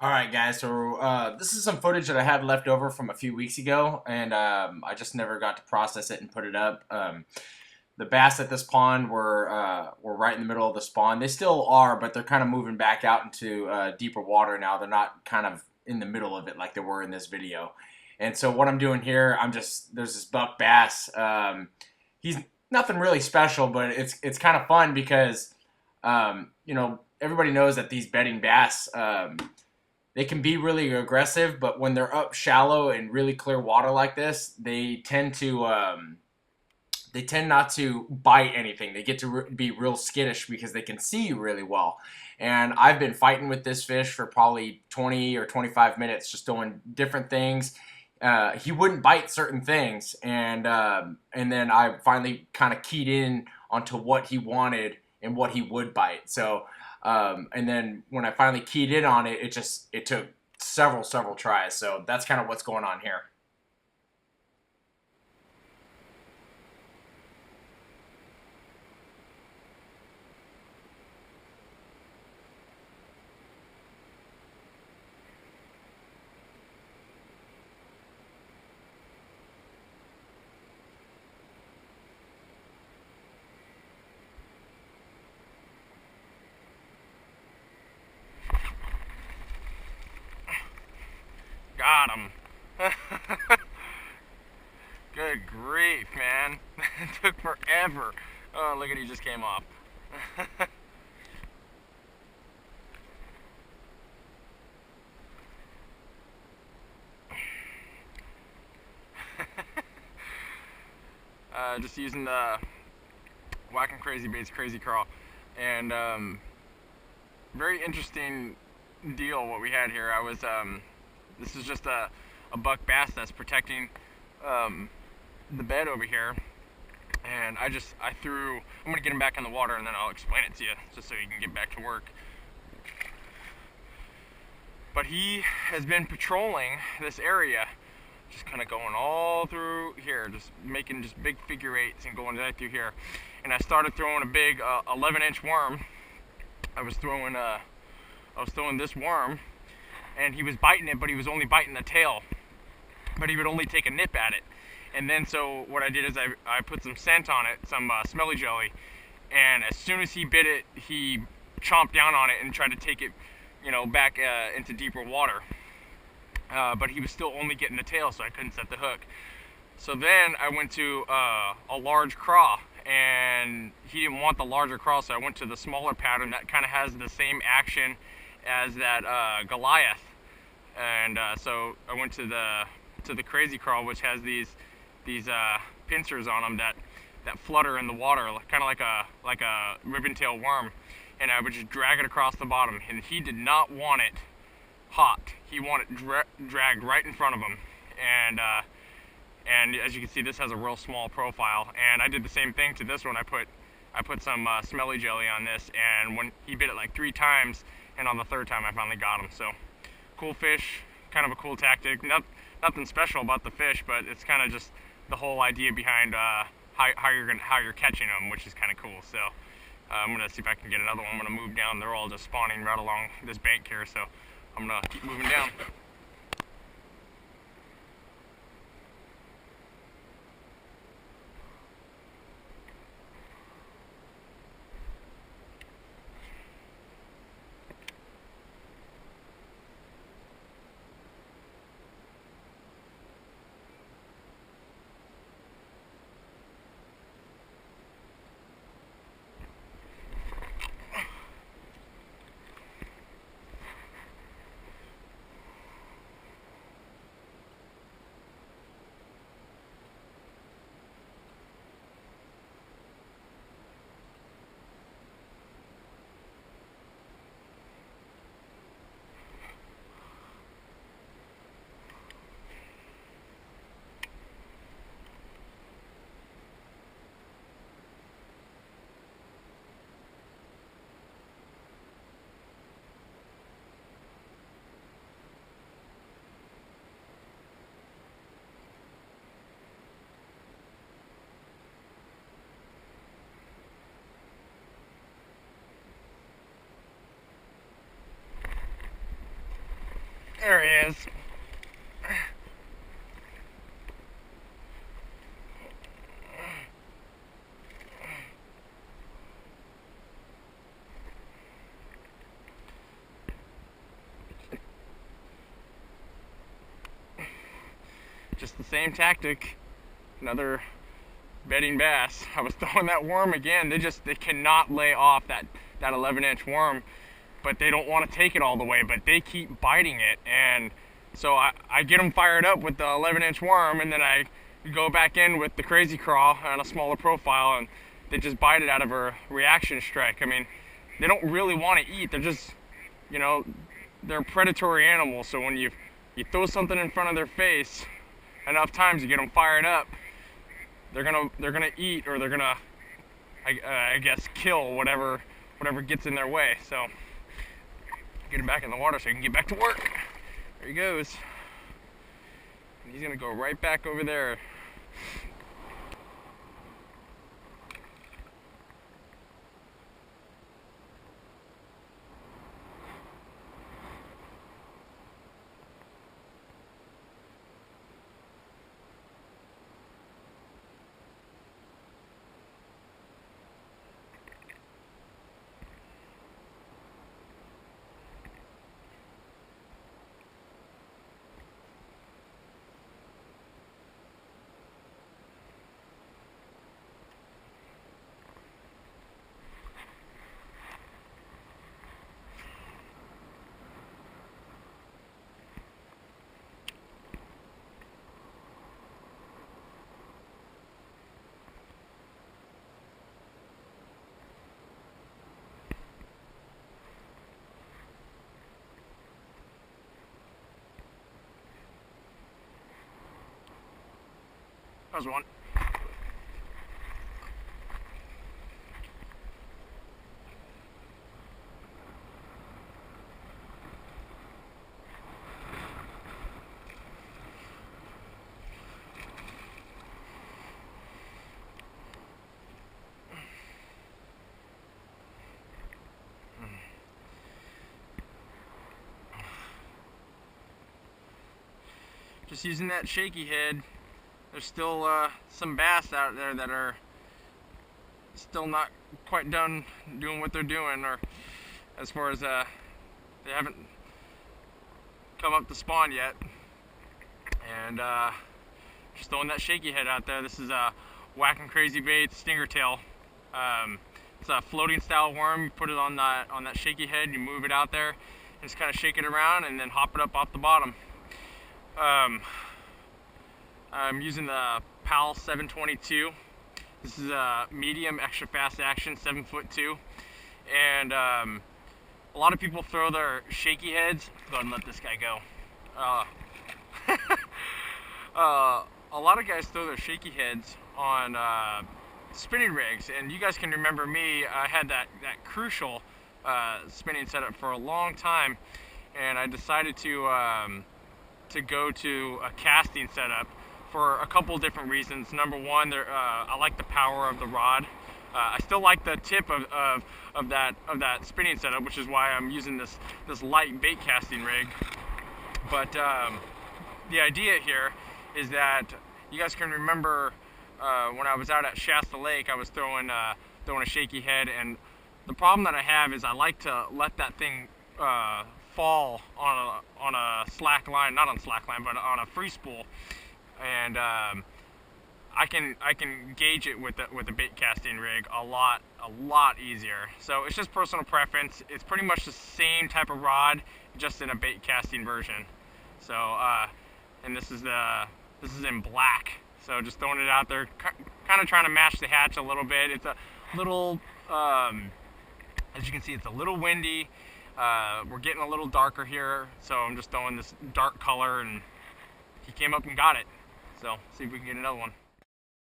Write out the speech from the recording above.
Alright guys, so this is some footage that I had left over from a few weeks ago, and I just never got to process it and put it up. The bass at this pond were right in the middle of the spawn. They still are, but they're kind of moving back out into deeper water now. They're not kind of in the middle of it like they were in this video. And so what I'm doing here, there's this buck bass. He's nothing really special, but it's kind of fun because everybody knows that these bedding bass, they can be really aggressive, but when they're up shallow and really clear water like this, they tend not to bite anything. They get to be real skittish because they can see you really well. And I've been fighting with this fish for probably 20 or 25 minutes, just doing different things. He wouldn't bite certain things, and then I finally kind of keyed in onto what he wanted and what he would bite. So and then when I finally keyed in on it, it took several tries. So that's kind of what's going on here. Got him. Good grief, man. It took forever. Oh, look at he just came off. Just using the Wackem Crazy Baits Crazy Craw. And very interesting deal what we had here. This is just a buck bass that's protecting the bed over here. And I'm gonna get him back in the water and then I'll explain it to you just so you can get back to work. But he has been patrolling this area, just kind of going all through here, just making just big figure eights and going right through here. And I started throwing a big 11-inch worm. I was throwing this worm, and he was biting it, but he was only biting the tail. But he would only take a nip at it. And then so what I did is I put some scent on it, some smelly jelly, and as soon as he bit it, he chomped down on it and tried to take it, back into deeper water. But he was still only getting the tail, so I couldn't set the hook. So then I went to a large craw, and he didn't want the larger craw, so I went to the smaller pattern that kind of has the same action as that Goliath. And so I went to the Crazy Craw, which has these pincers on them that flutter in the water, kind of like a ribbon-tail worm. And I would just drag it across the bottom, and he did not want it hot. He wanted dragged right in front of him. And as you can see, this has a real small profile. And I did the same thing to this one. I put some smelly jelly on this, and when he bit it like 3 times, and on the 3rd time I finally got him. So cool fish, kind of a cool tactic. Nothing special about the fish, but it's kind of just the whole idea behind how you're catching them, which is kind of cool. So I'm gonna see if I can get another one. I'm gonna move down. They're all just spawning right along this bank here, so I'm gonna keep moving down. There he is. Just the same tactic. Another bedding bass. I was throwing that worm again. They cannot lay off that 11-inch worm, but they don't want to take it all the way, but they keep biting it. And so I get them fired up with the 11-inch worm, and then I go back in with the crazy craw on a smaller profile, and they just bite it out of a reaction strike. I mean, they don't really want to eat. They're just, you know, they're predatory animals. So when you throw something in front of their face enough times, you get them fired up, they're gonna eat, or they're gonna, I guess, kill whatever gets in their way. So get him back in the water so he can get back to work. There he goes. And he's gonna go right back over there. That was one. Just using that shaky head. There's still some bass out there that are still not quite done doing what they're doing, or as far as they haven't come up to spawn yet. And just throwing that shaky head out there. This is a Wackem Crazy Bait stinger tail. It's a floating style worm. You put it on that shaky head, you move it out there, and just kind of shake it around, and then hop it up off the bottom. I'm using the Powell 722. This is a medium extra fast action, 7'2", and a lot of people throw their shaky heads. Go ahead and let this guy go. A lot of guys throw their shaky heads on spinning rigs, and you guys can remember me. I had that crucial spinning setup for a long time, and I decided to go to a casting setup for a couple different reasons. Number one, I like the power of the rod. I still like the tip of that spinning setup, which is why I'm using this light bait casting rig. But the idea here is that you guys can remember when I was out at Shasta Lake, I was throwing a shaky head, and the problem that I have is I like to let that thing fall on a slack line, not on slack line, but on a free spool. And I can gauge it with the bait casting rig a lot easier. So it's just personal preference. It's pretty much the same type of rod, just in a bait casting version. So and this is in black. So just throwing it out there, kind of trying to match the hatch a little bit. It's a little, as you can see, it's a little windy. We're getting a little darker here, so I'm just throwing this dark color, and he came up and got it. So, see if we can get another one.